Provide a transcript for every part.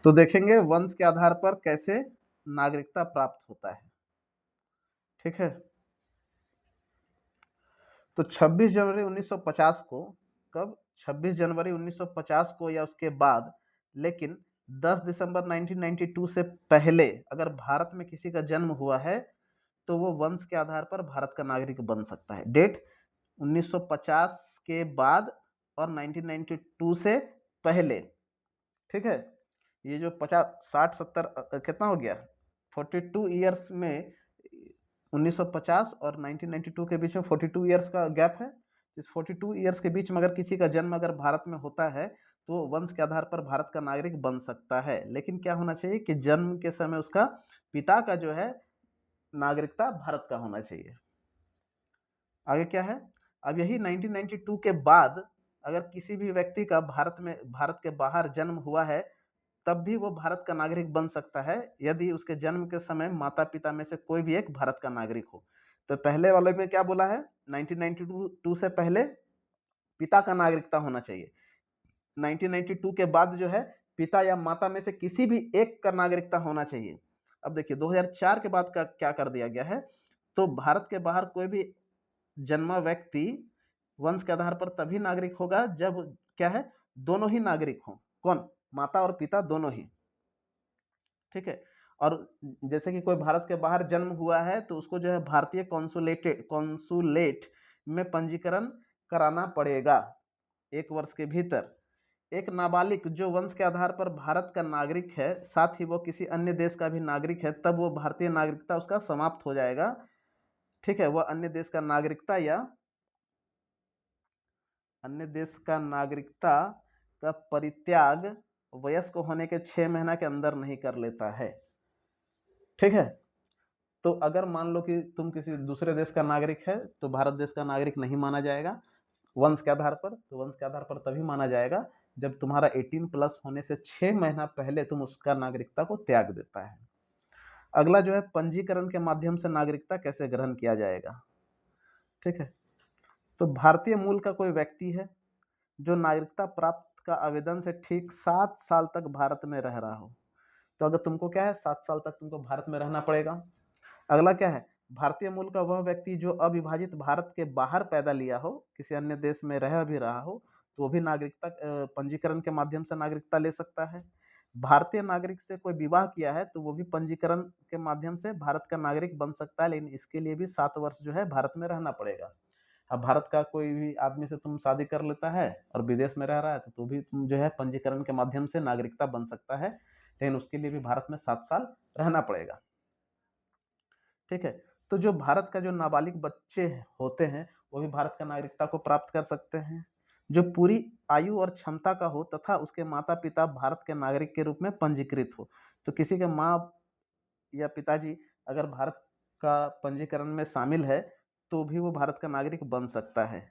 तो देखेंगे वंश के आधार पर कैसे नागरिकता प्राप्त होता है। ठीक है, तो 26 जनवरी 1950 को, कब, 26 जनवरी 1950 को या उसके बाद, लेकिन 10 दिसंबर 1992 से पहले अगर भारत में किसी का जन्म हुआ है तो वो वंश के आधार पर भारत का नागरिक बन सकता है। डेट 1950 के बाद और 1992 से पहले। ठीक है, ये जो 50 60 70 कितना हो गया, 42 ईयर्स में 1950 और 1992 के बीच में 42 ईयर्स का गैप है। इस 42 ईयर्स के बीच में अगर किसी का जन्म अगर भारत में होता है तो वंश के आधार पर भारत का नागरिक बन सकता है, लेकिन क्या होना चाहिए कि जन्म के समय उसका पिता का जो है नागरिकता भारत का होना चाहिए। आगे क्या है, अब यही 1992 के बाद अगर किसी भी व्यक्ति का भारत के बाहर जन्म हुआ है तब भी वो भारत का नागरिक बन सकता है यदि उसके जन्म के समय माता पिता में से कोई भी एक भारत का नागरिक हो। तो पहले वाले में क्या बोला है, 1992 से पहले पिता का नागरिकता होना चाहिए, 1992 के बाद जो है पिता या माता में से किसी भी एक का नागरिकता होना चाहिए। अब देखिए 2004 के बाद का क्या कर दिया गया है, तो भारत के बाहर कोई भी जन्मा व्यक्ति वंश के आधार पर तभी नागरिक होगा जब क्या है, दोनों ही नागरिक हों। कौन, माता और पिता दोनों ही। ठीक है, और जैसे कि कोई भारत के बाहर जन्म हुआ है तो उसको जो है भारतीय कॉन्सुलेट में पंजीकरण कराना पड़ेगा 1 वर्ष के भीतर। एक नाबालिग जो वंश के आधार पर भारत का नागरिक है साथ ही वो किसी अन्य देश का भी नागरिक है तब वो भारतीय नागरिकता उसका समाप्त हो जाएगा। ठीक है, वह अन्य देश का नागरिकता या अन्य देश का नागरिकता का परित्याग वयस्क होने के 6 महीना के अंदर नहीं कर लेता है। ठीक है, तो अगर मान लो कि तुम किसी दूसरे देश का नागरिक है तो भारत देश का नागरिक नहीं माना जाएगा वंश के आधार पर। तो वंश के आधार पर तभी माना जाएगा जब तुम्हारा 18 प्लस होने से 6 महीना पहले तुम उसका नागरिकता को त्याग देता है। अगला जो है पंजीकरण के माध्यम से नागरिकता कैसे ग्रहण किया जाएगा। ठीक है, तो भारतीय मूल का कोई व्यक्ति है जो नागरिकता प्राप्त का आवेदन से ठीक 7 साल तक भारत में रह रहा हो। तो अगर तुमको क्या है 7 साल तक तुमको भारत में रहना पड़ेगा। अगला क्या है, भारतीय मूल का वह व्यक्ति जो अविभाजित भारत के बाहर पैदा लिया हो, किसी अन्य देश में रह भी रहा हो तो वो भी नागरिकता पंजीकरण के माध्यम से नागरिकता ले सकता है। भारतीय नागरिक से कोई विवाह किया है तो वो भी पंजीकरण के माध्यम से भारत का नागरिक बन सकता है, लेकिन इसके लिए भी 7 वर्ष जो है भारत में रहना पड़ेगा। अब भारत का कोई भी आदमी से तुम शादी कर लेता है और विदेश में रह रहा है तो भी तुम जो है पंजीकरण के माध्यम से नागरिकता बन सकता है, लेकिन उसके लिए भी भारत में 7 साल रहना पड़ेगा। ठीक है, तो जो भारत का जो नाबालिग बच्चे होते हैं वो भी भारत का नागरिकता को प्राप्त कर सकते हैं जो पूरी आयु और क्षमता का हो तथा उसके माता पिता भारत के नागरिक के रूप में पंजीकृत हो। तो किसी के माँ या पिताजी अगर भारत का पंजीकरण में शामिल है तो भी वो भारत का नागरिक बन सकता है।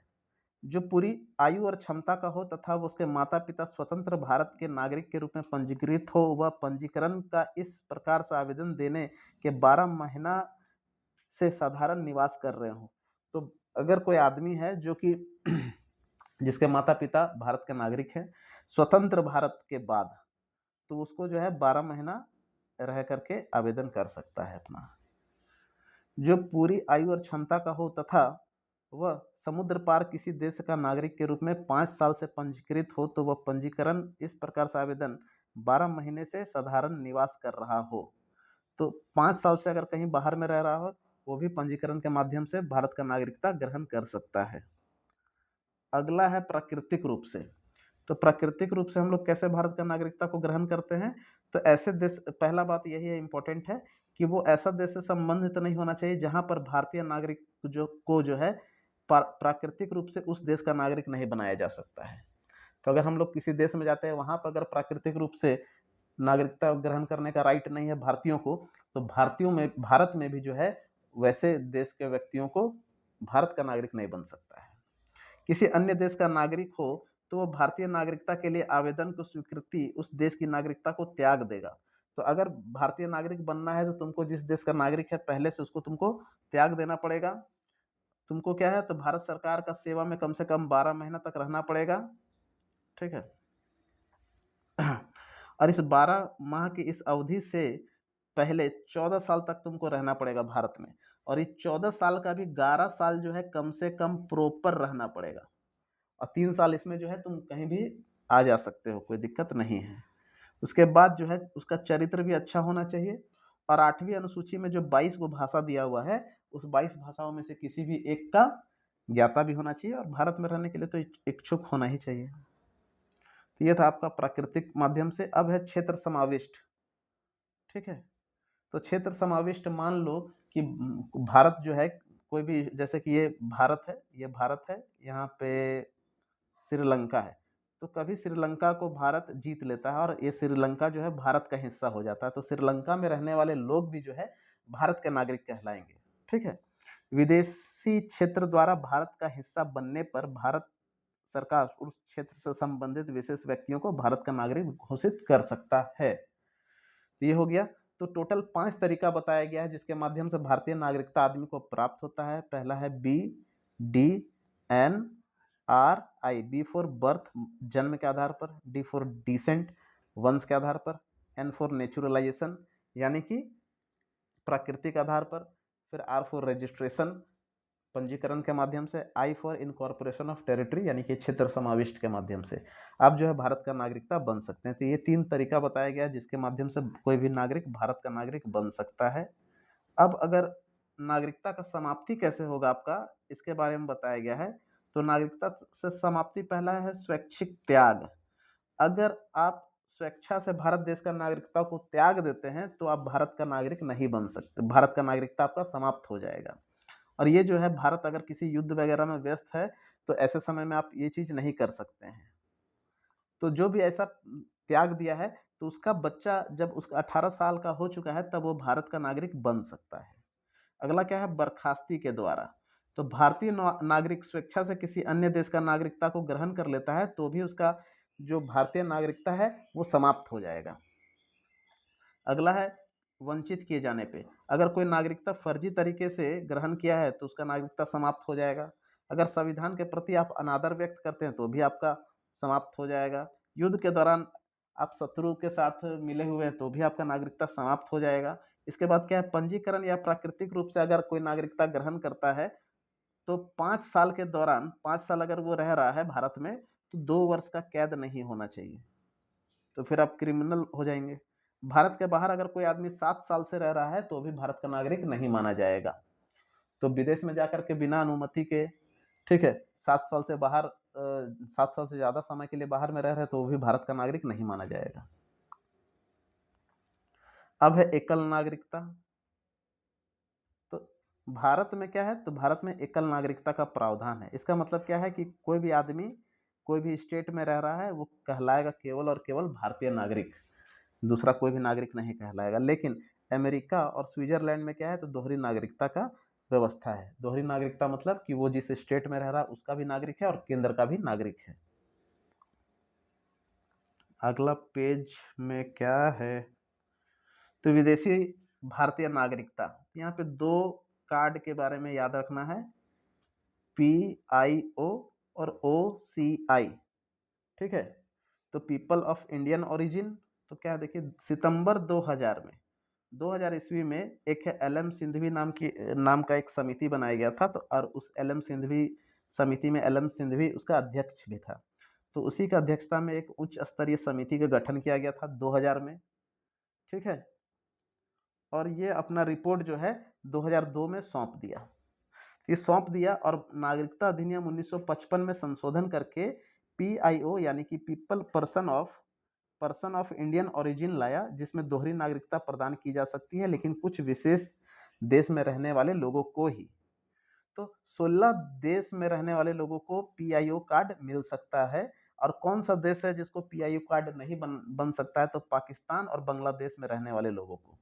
जो पूरी आयु और क्षमता का हो तथा वो उसके माता पिता स्वतंत्र भारत के नागरिक के रूप में पंजीकृत हो, वह पंजीकरण का इस प्रकार से आवेदन देने के 12 महीना से साधारण निवास कर रहे हो। तो अगर कोई आदमी है जो कि जिसके माता पिता भारत के नागरिक हैं स्वतंत्र भारत के बाद, तो उसको जो है 12 महीना रह करके आवेदन कर सकता है अपना। जो पूरी आयु और क्षमता का हो तथा वह समुद्र पार किसी देश का नागरिक के रूप में 5 साल से पंजीकृत हो तो वह पंजीकरण इस प्रकार से आवेदन 12 महीने से साधारण निवास कर रहा हो। तो 5 साल से अगर कहीं बाहर में रह रहा हो वो भी पंजीकरण के माध्यम से भारत का नागरिकता ग्रहण कर सकता है। अगला है प्राकृतिक रूप से। तो प्राकृतिक रूप से हम लोग कैसे भारत का नागरिकता को ग्रहण करते हैं, तो ऐसे देश, पहला बात यही है इंपॉर्टेंट है कि वो ऐसा देश से संबंधित नहीं होना चाहिए जहां पर भारतीय नागरिक जो है प्राकृतिक रूप से उस देश का नागरिक नहीं बनाया जा सकता है। तो अगर हम लोग किसी देश में जाते हैं वहां पर अगर प्राकृतिक रूप से नागरिकता ग्रहण करने का राइट नहीं है भारतीयों को, तो भारत में भी जो है वैसे देश के व्यक्तियों को भारत का नागरिक नहीं बन सकता है। किसी अन्य देश का नागरिक हो तो वो भारतीय नागरिकता के लिए आवेदन को स्वीकृति उस देश की नागरिकता को त्याग देगा। तो अगर भारतीय नागरिक बनना है तो तुमको जिस देश का नागरिक है पहले से उसको तुमको त्याग देना पड़ेगा। तुमको क्या है, तो भारत सरकार का सेवा में कम से कम 12 महीना तक रहना पड़ेगा। ठीक है, और इस 12 माह की इस अवधि से पहले 14 साल तक तुमको रहना पड़ेगा भारत में, और इस 14 साल का भी 11 साल जो है कम से कम प्रॉपर रहना पड़ेगा, और 3 साल इसमें जो है तुम कहीं भी आ जा सकते हो, कोई दिक्कत नहीं है। उसके बाद जो है उसका चरित्र भी अच्छा होना चाहिए, और 8वीं अनुसूची में जो 22 गो भाषा दिया हुआ है, उस 22 भाषाओं में से किसी भी एक का ज्ञाता भी होना चाहिए, और भारत में रहने के लिए तो इच्छुक होना ही चाहिए। तो ये था आपका प्राकृतिक माध्यम से। अब है क्षेत्र समाविष्ट। ठीक है, तो क्षेत्र समाविष्ट मान लो कि भारत जो है कोई भी, जैसे कि ये भारत है, ये भारत है, यहाँ पे श्रीलंका है, तो कभी श्रीलंका को भारत जीत लेता है और ये श्रीलंका जो है भारत का हिस्सा हो जाता है, तो श्रीलंका में रहने वाले लोग भी जो है भारत के नागरिक कहलाएंगे। ठीक है, विदेशी क्षेत्र द्वारा भारत का हिस्सा बनने पर भारत सरकार उस क्षेत्र से संबंधित विशेष व्यक्तियों को भारत का नागरिक घोषित कर सकता है। तो ये हो गया। तो टोटल 5 तरीका बताया गया है जिसके माध्यम से भारतीय नागरिकता आदमी को प्राप्त होता है। पहला है BDNRI, बी फॉर बर्थ, जन्म के आधार पर, डी फॉर डिसेंट, वंश के आधार पर, एन फॉर नेचुरलाइजेशन यानी कि प्राकृतिक आधार पर, फिर आर फॉर रजिस्ट्रेशन, पंजीकरण के माध्यम से, I for incorporation of territory यानी कि क्षेत्र समाविष्ट के माध्यम से आप जो है भारत का नागरिकता बन सकते हैं। तो ये 3 तरीका बताया गया है जिसके माध्यम से कोई भी नागरिक भारत का नागरिक बन सकता है। अब अगर नागरिकता का समाप्ति कैसे होगा आपका, इसके बारे में बताया गया है। तो नागरिकता से समाप्ति पहला है स्वैच्छिक त्याग। अगर आप स्वेच्छा से भारत देश का नागरिकता को त्याग देते हैं तो आप भारत का नागरिक नहीं बन सकते, भारत का नागरिकता आपका समाप्त हो जाएगा। और ये जो है भारत अगर किसी युद्ध वगैरह में व्यस्त है तो ऐसे समय में आप ये चीज नहीं कर सकते हैं। तो जो भी ऐसा त्याग दिया है तो उसका बच्चा जब उसका 18 साल का हो चुका है तब वो भारत का नागरिक बन सकता है। अगला क्या है, बर्खास्ती के द्वारा। तो भारतीय नागरिक स्वेच्छा से किसी अन्य देश का नागरिकता को ग्रहण कर लेता है तो भी उसका जो भारतीय नागरिकता है वो समाप्त हो जाएगा। अगला है वंचित किए जाने पे। अगर कोई नागरिकता फर्जी तरीके से ग्रहण किया है तो उसका नागरिकता समाप्त हो जाएगा। अगर संविधान के प्रति आप अनादर व्यक्त करते हैं तो भी आपका समाप्त हो जाएगा। युद्ध के दौरान आप शत्रु के साथ मिले हुए हैं तो भी आपका नागरिकता समाप्त हो जाएगा। इसके बाद क्या है, पंजीकरण या प्राकृतिक रूप से अगर कोई नागरिकता ग्रहण करता है तो 5 साल के दौरान, 5 साल अगर वो रह रहा है भारत में तो 2 वर्ष का कैद नहीं होना चाहिए, तो फिर आप क्रिमिनल हो जाएंगे। भारत के बाहर अगर कोई आदमी 7 साल से रह रहा है तो भी भारत का नागरिक नहीं माना जाएगा। तो विदेश में जाकर के बिना अनुमति के, ठीक है, 7 साल से बाहर 7 साल से ज्यादा समय के लिए बाहर में रह रहे तो वो भी भारत का नागरिक नहीं माना जाएगा। अब है एकल नागरिकता। तो भारत में क्या है, तो भारत में एकल नागरिकता का प्रावधान है। इसका मतलब क्या है कि कोई भी आदमी कोई भी स्टेट में रह रहा है वो कहलाएगा केवल और केवल भारतीय नागरिक, दूसरा कोई भी नागरिक नहीं कहलाएगा। लेकिन अमेरिका और स्विट्जरलैंड में क्या है, तो दोहरी नागरिकता का व्यवस्था है। दोहरी नागरिकता मतलब कि वो जिस स्टेट में रह रहा है उसका भी नागरिक है और केंद्र का भी नागरिक है। अगला पेज में क्या है, तो विदेशी भारतीय नागरिकता। यहाँ पे 2 कार्ड के बारे में याद रखना है, PIO और OCI। ठीक है, तो पीपल ऑफ इंडियन ओरिजिन, तो क्या देखिए सितंबर 2000 में, 2000 ईस्वी में एक है LM सिंघवी नाम का एक समिति बनाया गया था। तो और उस LM सिंघवी समिति में LM सिंघवी उसका अध्यक्ष भी था। तो उसी का अध्यक्षता में एक उच्च स्तरीय समिति का गठन किया गया था 2000 में। ठीक है, और ये अपना रिपोर्ट जो है 2002 में सौंप दिया। ये सौंप दिया और नागरिकता अधिनियम 1955 में संशोधन करके PIO यानी कि people person of Indian origin लाया, जिसमें दोहरी नागरिकता प्रदान की जा सकती है लेकिन कुछ विशेष देश में रहने वाले लोगों को ही। तो 16 देश में रहने वाले लोगों को PIO कार्ड मिल सकता है। और कौन सा देश है जिसको PIO कार्ड नहीं बन सकता है, तो पाकिस्तान और बांग्लादेश में रहने वाले लोगों को।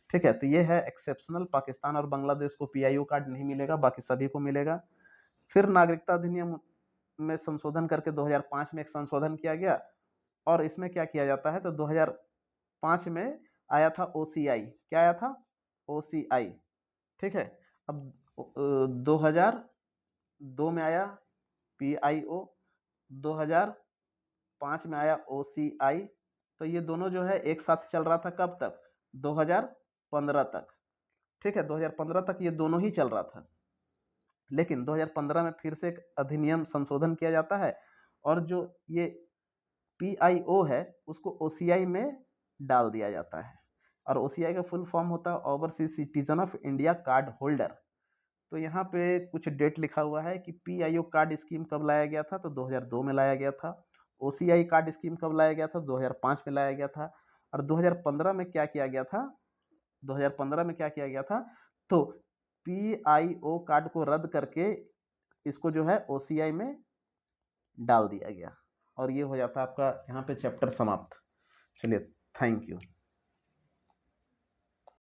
ठीक है, तो ये है एक्सेप्शनल, पाकिस्तान और बांग्लादेश को PIO कार्ड नहीं मिलेगा, बाकी सभी को मिलेगा। फिर नागरिकता अधिनियम में संशोधन करके 2005 में एक संशोधन किया गया, और इसमें क्या किया जाता है, तो 2005 में आया था OCI। क्या आया था, OCI। ठीक है, अब 2002 में आया PIO, 2005 में आया OCI। तो ये दोनों जो है एक साथ चल रहा था कब तक, 2015 तक। ठीक है, 2015 तक ये दोनों ही चल रहा था। लेकिन 2015 में फिर से एक अधिनियम संशोधन किया जाता है और जो ये PIO है उसको OCI में डाल दिया जाता है। और OCI का फुल फॉर्म होता है overseas citizen of India card holder. तो यहाँ पे कुछ डेट लिखा हुआ है कि PIO कार्ड स्कीम कब लाया गया था, तो 2002 में लाया गया था। OCI कार्ड स्कीम कब लाया गया था, 2005 में लाया गया था। और 2015 में क्या किया गया था, 2015 में क्या किया गया था, तो PIO कार्ड को रद्द करके इसको जो है OCI में डाल दिया गया। और ये हो जाता है आपका यहाँ पे चैप्टर समाप्त। चलिए, थैंक यू।